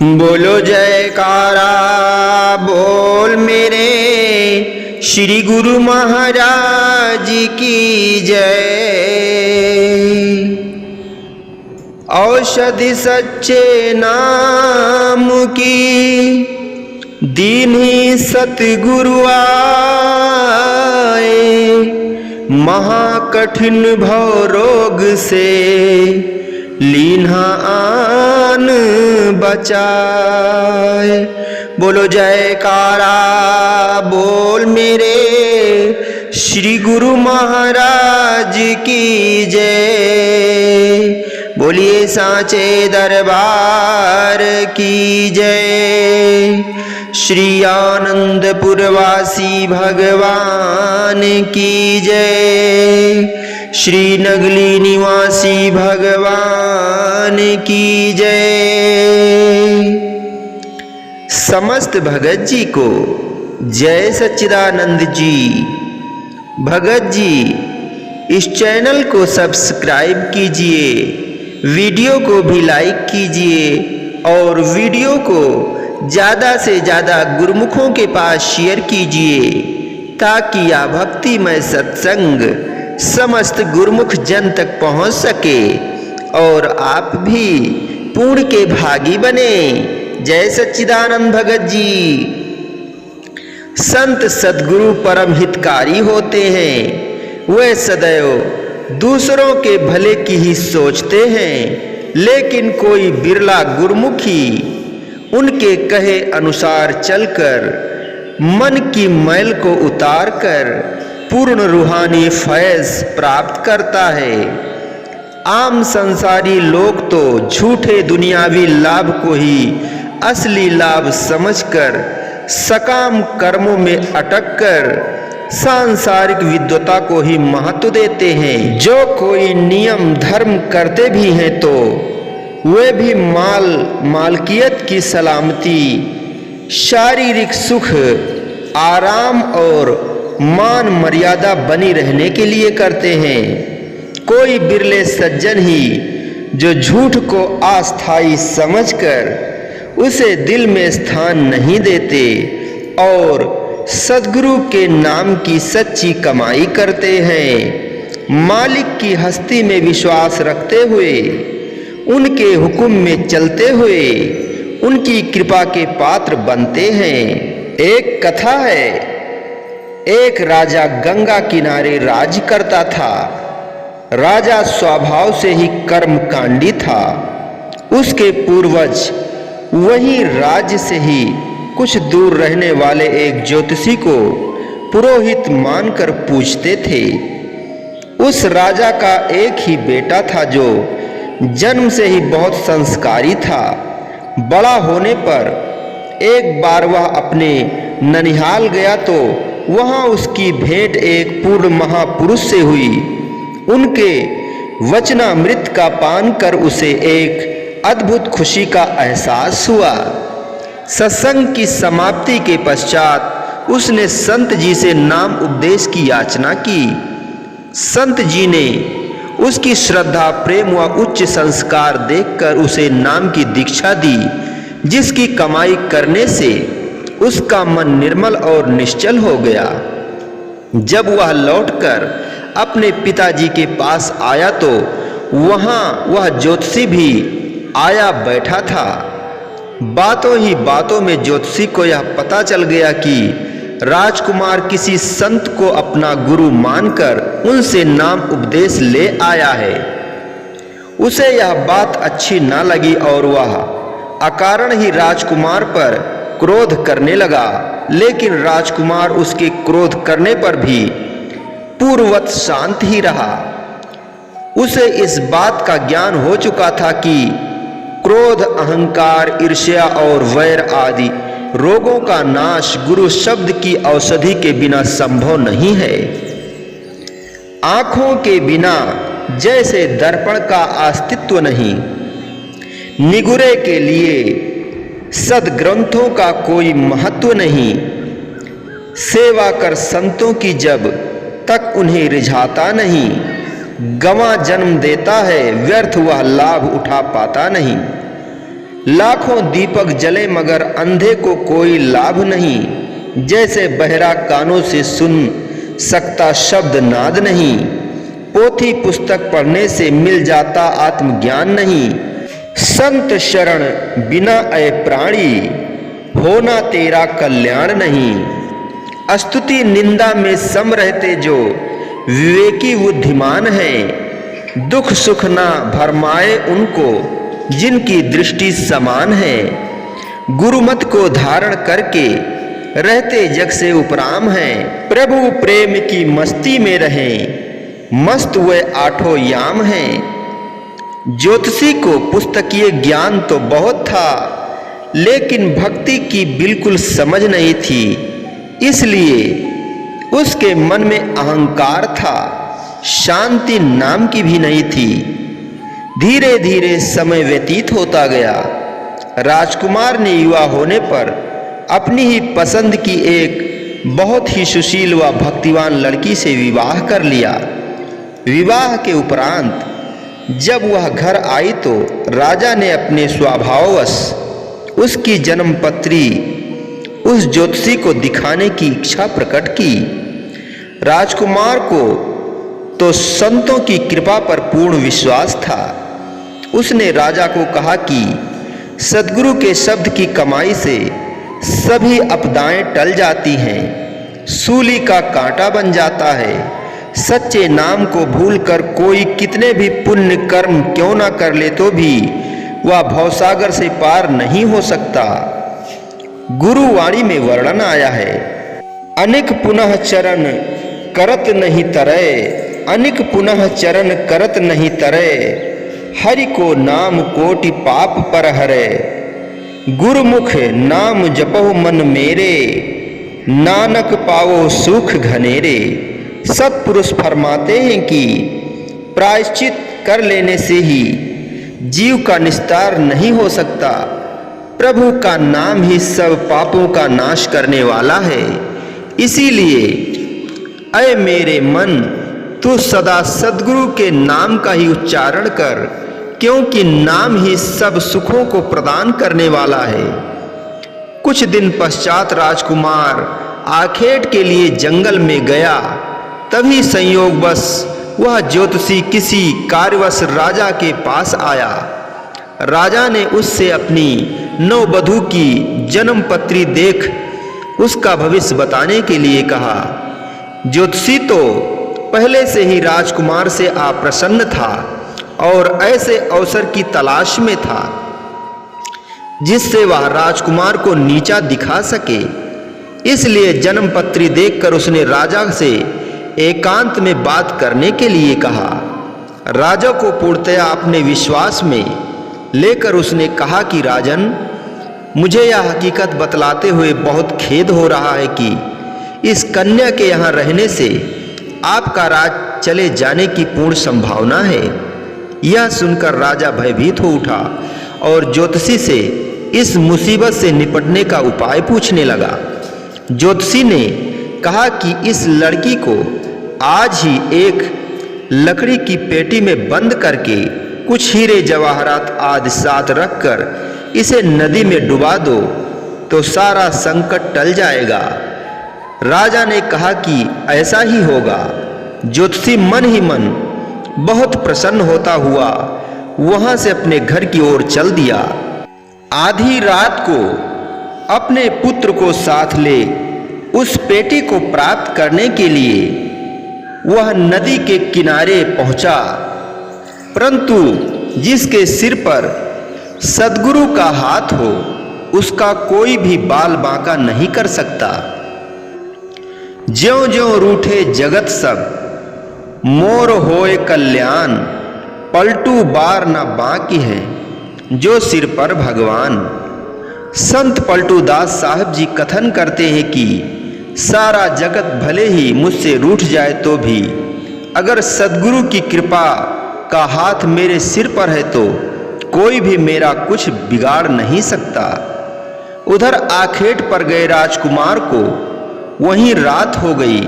बोलो जयकारा बोल मेरे श्री गुरु महाराज की जय। औषधि सच्चे नाम की दीन्ही सतगुरु आए, महाकठिन भव रोग से लीन्हा आन बचाए। बोलो जयकारा बोल मेरे श्री गुरु महाराज की जय। बोलिए सांचे दरबार की जय। श्री आनंदपुर वासी भगवान की जय। श्री नगली निवासी भगवान की जय। समस्त भगत जी को जय सच्चिदानंद जी। भगत जी इस चैनल को सब्सक्राइब कीजिए, वीडियो को भी लाइक कीजिए और वीडियो को ज़्यादा से ज़्यादा गुरुमुखों के पास शेयर कीजिए ताकि यह भक्तिमय सत्संग समस्त गुरुमुख जन तक पहुंच सके और आप भी पुण्य के भागी बने। जय सच्चिदानंद भगत जी। संत सद्गुरु परम हितकारी होते हैं। वे सदैव दूसरों के भले की ही सोचते हैं, लेकिन कोई बिरला गुरुमुखी उनके कहे अनुसार चलकर मन की मैल को उतार कर पूर्ण रूहानी फैज़ प्राप्त करता है। आम संसारी लोग तो झूठे दुनियावी लाभ को ही असली लाभ समझकर सकाम कर्मों में अटक कर सांसारिक विद्वता को ही महत्व देते हैं। जो कोई नियम धर्म करते भी हैं तो वे भी मालकियत की सलामती, शारीरिक सुख, आराम और मान मर्यादा बनी रहने के लिए करते हैं। कोई बिरले सज्जन ही जो झूठ को अस्थायी समझकर उसे दिल में स्थान नहीं देते और सद्गुरु के नाम की सच्ची कमाई करते हैं। मालिक की हस्ती में विश्वास रखते हुए, उनके हुक्म में चलते हुए उनकी कृपा के पात्र बनते हैं। एक कथा है, एक राजा गंगा किनारे राज करता था। राजा स्वभाव से ही कर्मकांडी था। उसके पूर्वज वहीं राज्य से ही कुछ दूर रहने वाले एक ज्योतिषी को पुरोहित मानकर पूजते थे। उस राजा का एक ही बेटा था जो जन्म से ही बहुत संस्कारी था। बड़ा होने पर एक बार वह अपने ननिहाल गया तो वहां उसकी भेंट एक पूर्ण महापुरुष से हुई। उनके वचनामृत का पान कर उसे एक अद्भुत खुशी का एहसास हुआ। सत्संग की समाप्ति के पश्चात उसने संत जी से नाम उपदेश की याचना की। संत जी ने उसकी श्रद्धा, प्रेम व उच्च संस्कार देखकर उसे नाम की दीक्षा दी, जिसकी कमाई करने से उसका मन निर्मल और निश्चल हो गया। जब वह लौटकर अपने पिताजी के पास आया तो वहां वह ज्योतिषी भी आया बैठा था। बातों ही बातों में ज्योतिषी को यह पता चल गया कि राजकुमार किसी संत को अपना गुरु मानकर उनसे नाम उपदेश ले आया है। उसे यह बात अच्छी न लगी और वह अकारण ही राजकुमार पर क्रोध करने लगा। लेकिन राजकुमार उसके क्रोध करने पर भी पूर्ववत शांत ही रहा। उसे इस बात का ज्ञान हो चुका था कि क्रोध, अहंकार, ईर्ष्या और वैर आदि रोगों का नाश गुरु शब्द की औषधि के बिना संभव नहीं है। आंखों के बिना जैसे दर्पण का अस्तित्व नहीं, निगुरे के लिए सद्ग्रंथों का कोई महत्व नहीं। सेवा कर संतों की जब तक उन्हें रिझाता नहीं, गंवा जन्म देता है, व्यर्थ वह लाभ उठा पाता नहीं। लाखों दीपक जले मगर अंधे को कोई लाभ नहीं। जैसे बहरा कानों से सुन सकता शब्द नाद नहीं। पोथी पुस्तक पढ़ने से मिल जाता आत्मज्ञान नहीं। संत शरण बिना ऐ प्राणी होना तेरा कल्याण नहीं। स्तुति निंदा में सम रहते जो विवेकी बुद्धिमान है। दुख सुख ना भरमाए उनको जिनकी दृष्टि समान है। गुरुमत को धारण करके रहते जग से उपराम हैं। प्रभु प्रेम की मस्ती में रहें मस्त वे आठों याम हैं। ज्योतिषी को पुस्तकीय ज्ञान तो बहुत था लेकिन भक्ति की बिल्कुल समझ नहीं थी, इसलिए उसके मन में अहंकार था, शांति नाम की भी नहीं थी। धीरे धीरे समय व्यतीत होता गया। राजकुमार ने युवा होने पर अपनी ही पसंद की एक बहुत ही सुशील व भक्तिवान लड़की से विवाह कर लिया। विवाह के उपरांत जब वह घर आई तो राजा ने अपने स्वभाववश उसकी जन्मपत्री उस ज्योतिषी को दिखाने की इच्छा प्रकट की। राजकुमार को तो संतों की कृपा पर पूर्ण विश्वास था। उसने राजा को कहा कि सद्गुरु के शब्द की कमाई से सभी आपदाएं टल जाती हैं, सूली का कांटा बन जाता है। सच्चे नाम को भूलकर कोई कितने भी पुण्य कर्म क्यों ना कर ले तो भी वह भवसागर से पार नहीं हो सकता। गुरुवाणी में वर्णन आया है, अनेक पुनः चरण करत नहीं तरे, अनेक पुनः चरण करत नहीं तरे, हरि को नाम कोटि पाप पर हरे। गुरुमुख नाम जपो मन मेरे, नानक पावो सुख घनेरे। सत्पुरुष फरमाते हैं कि प्रायश्चित कर लेने से ही जीव का निस्तार नहीं हो सकता। प्रभु का नाम ही सब पापों का नाश करने वाला है। इसीलिए ऐ मेरे मन तू सदा सद्गुरु के नाम का ही उच्चारण कर, क्योंकि नाम ही सब सुखों को प्रदान करने वाला है। कुछ दिन पश्चात राजकुमार आखेट के लिए जंगल में गया। तभी संयोगवश वह ज्योतिषी किसी कार्यवश राजा के पास आया। राजा ने उससे अपनी नववधू की जन्मपत्री देख उसका भविष्य बताने के लिए कहा। ज्योतिषी तो पहले से ही राजकुमार से अप्रसन्न था और ऐसे अवसर की तलाश में था जिससे वह राजकुमार को नीचा दिखा सके। इसलिए जन्मपत्री देखकर उसने राजा से एकांत में बात करने के लिए कहा। राजा को पूर्णतया अपने विश्वास में लेकर उसने कहा कि राजन, मुझे यह हकीकत बतलाते हुए बहुत खेद हो रहा है कि इस कन्या के यहाँ रहने से आपका राज चले जाने की पूर्ण संभावना है। यह सुनकर राजा भयभीत हो उठा और ज्योतिषी से इस मुसीबत से निपटने का उपाय पूछने लगा। ज्योतिषी ने कहा कि इस लड़की को आज ही एक लकड़ी की पेटी में बंद करके कुछ हीरे जवाहरात आदि साथ रखकर इसे नदी में डुबा दो तो सारा संकट टल जाएगा। राजा ने कहा कि ऐसा ही होगा। ज्योतिषी मन ही मन बहुत प्रसन्न होता हुआ वहां से अपने घर की ओर चल दिया। आधी रात को अपने पुत्र को साथ ले उस पेटी को प्राप्त करने के लिए वह नदी के किनारे पहुंचा, परंतु जिसके सिर पर सद्गुरु का हाथ हो उसका कोई भी बाल बांका नहीं कर सकता। ज्यों ज्यों रूठे जगत सब मोर होए कल्याण, पलटू बार न बाकी है जो सिर पर भगवान। संत पलटू दास साहब जी कथन करते हैं कि सारा जगत भले ही मुझसे रूठ जाए तो भी अगर सद्गुरु की कृपा का हाथ मेरे सिर पर है तो कोई भी मेरा कुछ बिगाड़ नहीं सकता। उधर आखेट पर गए राजकुमार को वहीं रात हो गई।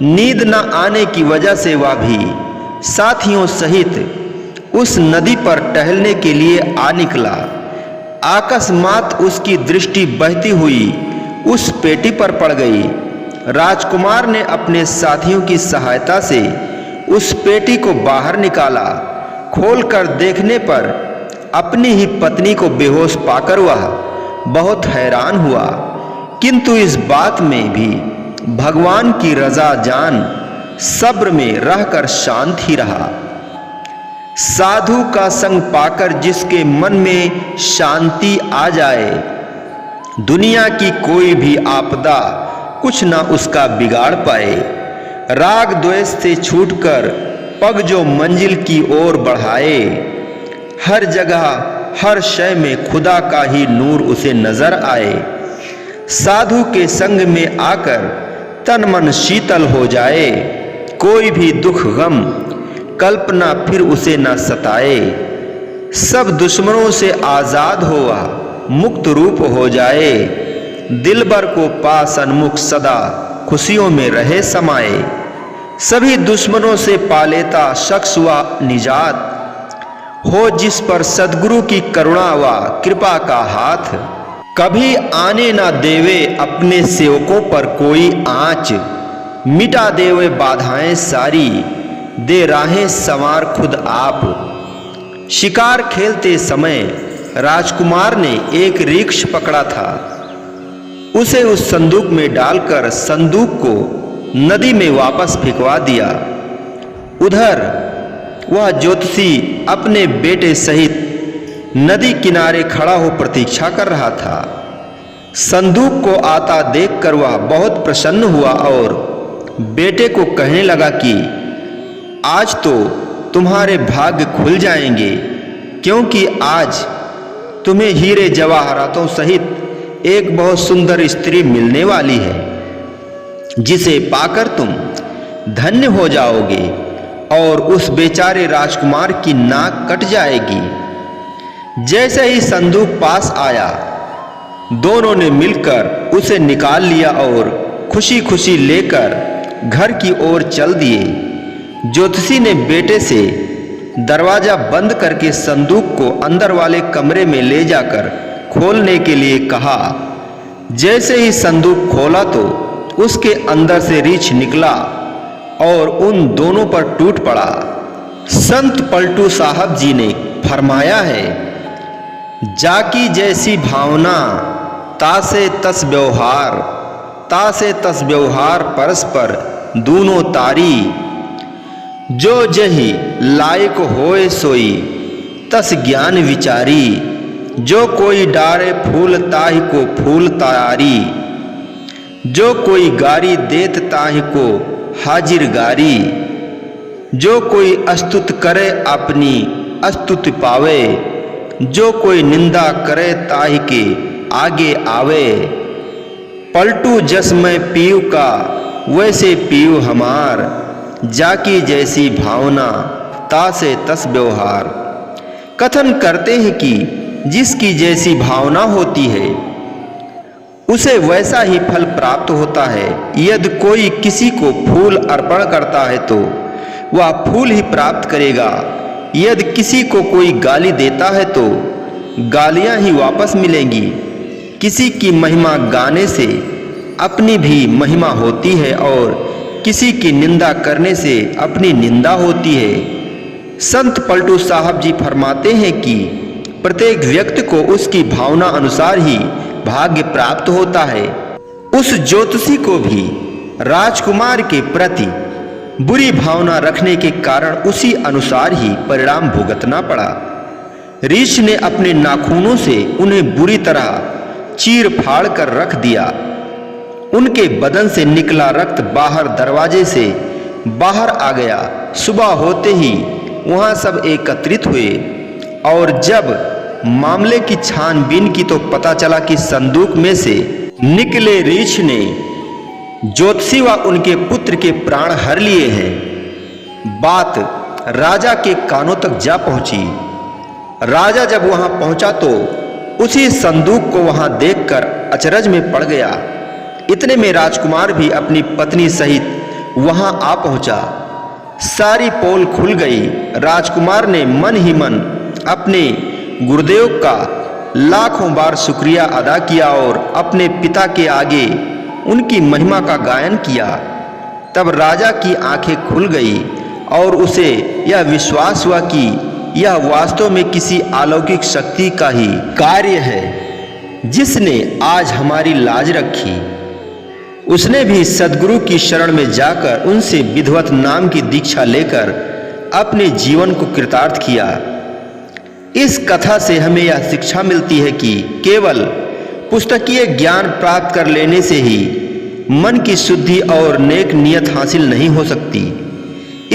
नींद न आने की वजह से वह भी साथियों सहित उस नदी पर टहलने के लिए आ निकला। अकस्मात उसकी दृष्टि बहती हुई उस पेटी पर पड़ गई। राजकुमार ने अपने साथियों की सहायता से उस पेटी को बाहर निकाला। खोलकर देखने पर अपनी ही पत्नी को बेहोश पाकर वह बहुत हैरान हुआ, किंतु इस बात में भी भगवान की रजा जान सब्र में रहकर शांत ही रहा। साधु का संग पाकर जिसके मन में शांति आ जाए, दुनिया की कोई भी आपदा कुछ ना उसका बिगाड़ पाए। राग द्वेष से छूटकर पग जो मंजिल की ओर बढ़ाए, हर जगह हर शय में खुदा का ही नूर उसे नजर आए। साधु के संग में आकर तन मन शीतल हो जाए, कोई भी दुख गम कल्पना फिर उसे न सताए। सब दुश्मनों से आजाद हुआ मुक्त रूप हो जाए, दिलबर को पास सन्मुख सदा खुशियों में रहे समाए। सभी दुश्मनों से पालेता शख्स व निजात हो, जिस पर सद्गुरु की करुणा व कृपा का हाथ। कभी आने ना देवे अपने सेवकों पर कोई आँच, मिटा देवे बाधाएं सारी, दे राहें संवार खुद आप। शिकार खेलते समय राजकुमार ने एक रीछ पकड़ा था, उसे उस संदूक में डालकर संदूक को नदी में वापस फेंकवा दिया। उधर वह ज्योतिषी अपने बेटे सहित नदी किनारे खड़ा हो प्रतीक्षा कर रहा था। संदूक को आता देखकर वह बहुत प्रसन्न हुआ और बेटे को कहने लगा कि आज तो तुम्हारे भाग्य खुल जाएंगे, क्योंकि आज तुम्हें हीरे जवाहरातों सहित एक बहुत सुंदर स्त्री मिलने वाली है, जिसे पाकर तुम धन्य हो जाओगे और उस बेचारे राजकुमार की नाक कट जाएगी। जैसे ही संदूक पास आया, दोनों ने मिलकर उसे निकाल लिया और खुशी खुशी लेकर घर की ओर चल दिए। ज्योतिषी ने बेटे से दरवाजा बंद करके संदूक को अंदर वाले कमरे में ले जाकर खोलने के लिए कहा। जैसे ही संदूक खोला तो उसके अंदर से रीछ निकला और उन दोनों पर टूट पड़ा। संत पलटू साहब जी ने फरमाया है, जाकी जैसी भावना तासे तस व्यवहार, तासे तस व्यवहार परस्पर दूनों तारी। जो जही लायक होए सोई तस ज्ञान विचारी, जो कोई डारे फूल ताहि को फूल तारी, जो कोई गारी देत ताहि को हाजिर गारी, जो कोई अस्तुत करे अपनी अस्तुति पावे, जो कोई निंदा करे ताहि के आगे आवे। पलटू जस मैं पीऊ का वैसे पीऊ हमार, जाकी जैसी भावना तासे तस व्यवहार। कथन करते हैं कि जिसकी जैसी भावना होती है उसे वैसा ही फल प्राप्त होता है। यदि कोई किसी को फूल अर्पण करता है तो वह फूल ही प्राप्त करेगा। यदि किसी को कोई गाली देता है तो गालियां ही वापस मिलेंगी। किसी की महिमा गाने से अपनी भी महिमा होती है और किसी की निंदा करने से अपनी निंदा होती है। संत पलटू साहब जी फरमाते हैं कि प्रत्येक व्यक्ति को उसकी भावना अनुसार ही भाग्य प्राप्त होता है। उस ज्योतिषी को भी राजकुमार के प्रति बुरी भावना रखने के कारण उसी अनुसार ही परिणाम भुगतना पड़ा। रीछ ने अपने नाखूनों से उन्हें बुरी तरह चीर फाड़ कर रख दिया। उनके बदन से निकला रक्त बाहर दरवाजे से बाहर आ गया। सुबह होते ही वहां सब एकत्रित हुए और जब मामले की छानबीन की तो पता चला कि संदूक में से निकले रीछ ने ज्योतिषी व उनके पुत्र के प्राण हर लिए हैं। बात राजा के कानों तक जा पहुंची। राजा जब वहां पहुंचा तो उसी संदूक को वहां देखकर अचरज में पड़ गया। इतने में राजकुमार भी अपनी पत्नी सहित वहां आ पहुंचा। सारी पोल खुल गई। राजकुमार ने मन ही मन अपने गुरुदेव का लाखों बार शुक्रिया अदा किया और अपने पिता के आगे उनकी महिमा का गायन किया। तब राजा की आंखें खुल गई और उसे यह विश्वास हुआ कि यह वास्तव में किसी अलौकिक शक्ति का ही कार्य है जिसने आज हमारी लाज रखी। उसने भी सद्गुरु की शरण में जाकर उनसे विधिवत नाम की दीक्षा लेकर अपने जीवन को कृतार्थ किया। इस कथा से हमें यह शिक्षा मिलती है कि केवल पुस्तकीय ज्ञान प्राप्त कर लेने से ही मन की शुद्धि और नेक नियत हासिल नहीं हो सकती।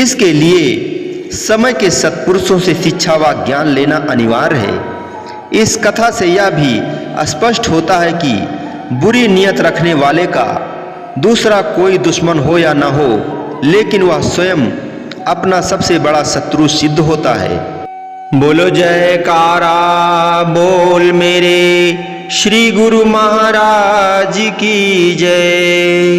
इसके लिए समय के सत्पुरुषों से शिक्षा व ज्ञान लेना अनिवार्य है। इस कथा से यह भी स्पष्ट होता है कि बुरी नियत रखने वाले का दूसरा कोई दुश्मन हो या न हो, लेकिन वह स्वयं अपना सबसे बड़ा शत्रु सिद्ध होता है। बोलो जयकारा बोल मेरे श्री गुरु महाराज की जय।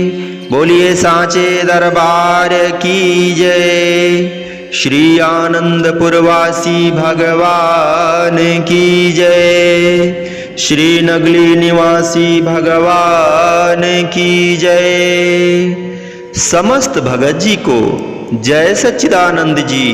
बोलिए सांचे दरबार की जय। श्री आनंदपुरवासी भगवान की जय। श्री नगली निवासी भगवान की जय। समस्त भगत जी को जय सच्चिदानंद जी।